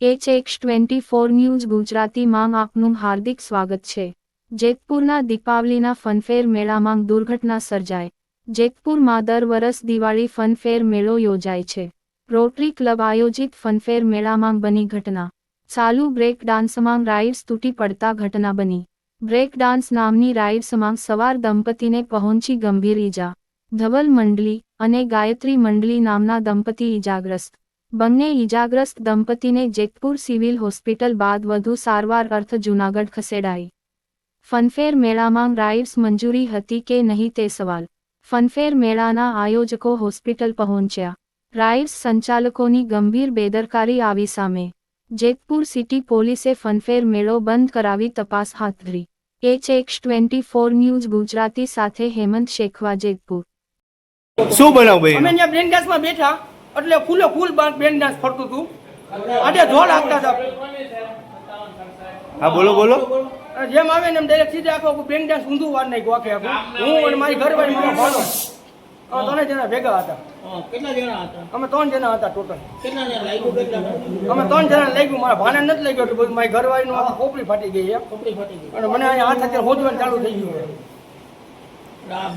HX24 news ગુજરાતીમાં આપનું હાર્દિક સ્વાગત છે। જેતપુરના દીપાવલીના ફનફેર મેળામાં દુર્ઘટના સર્જાઈ। જેતપુરમાં દર વર્ષ દિવાળી ફનફેર મેળો યોજાય છે। રોટરી ક્લબ આયોજિત ફનફેર મેળામાં બની ઘટના। ચાલુ બ્રેક ડાન્સમાં રાઇડ્સ તૂટી પડતા ઘટના બની। બ્રેક ડાન્સ નામની રાઇડ્સમાં સવાર દંપતીને પહોંચી ગંભીર ઈજા। ધવલ મંડલી અને ગાયત્રી મંડલી નામના દંપતી ઈજાગ્રસ્ત। બંને ઈજાગ્રસ્ત દંપતીને જેતપુર સિવિલ હોસ્પિટલ બાદ વધુ સારવાર અર્થ જૂનાગઢ ખસેડાઈ। ફનફેર મેળામાં રાઇડ્સ મંજૂરી હતી કે નહીં તે સવાલ। ફનફેર મેળાના આયોજકો હોસ્પિટલ પહોંચ્યા। રાઇડ્સ સંચાલકોની ગંભીર બેદરકારી આવી સામે। જેતપુર સિટી પોલીસે ફનફેર મેળો બંધ કરાવી તપાસ હાથ ધરી। HX24 ન્યૂઝ ગુજરાતી સાથે હેમંત શેખવા, જેતપુર। શું બનાવ ભાઈ? અમે ત્યાં બ્રેક ડાન્સમાં બેઠા એટલે ફૂલે ફૂલ બ્રેક ડાન્સ ફરતું હતું। આજે ધોળ આગતા હતા। હા બોલો બોલો। જેમ આવે ને એમ ડાયરેક્ટ સીધે આખો બ્રેક ડાન્સ ઊંધું વાર નાખ્યું આખે આખું। હું અને મારી ઘરવાળી મારો ભાણો અમે 3 જણા ભેગા હતા। કેટલા જણા હતા? અમે 3 જણા હતા ટોટલ। કેટલા જણા લાગ્યું? કેટલા? અમે 3 જણા લાગ્યું। મારા ભાણે નથી લાગ્યું એટલે બધું મારી ઘરવાળીનું આખી ખોપડી ફાટી ગઈ છે। કપડી ફાટી ગઈ। અને મને અહીંયા હાથ અત્યારે હોજવાનું ચાલુ થઈ ગયું છે। આ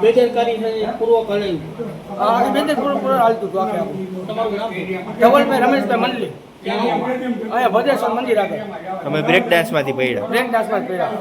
બેદરકારી છે પૂર્વ કરેલું। આ બેદર પૂરું હાલતું હતું આખે આખું। તમારું નામ? ધવલભાઈ રમેશભાઈ મંડલી, અહીંયા ભદ્રેશ્વર મંદિર આગળ તમે બ્રેક ડાન્સ માંથી પડ્યા? બ્રેક ડાન્સમાં જ પડ્યા।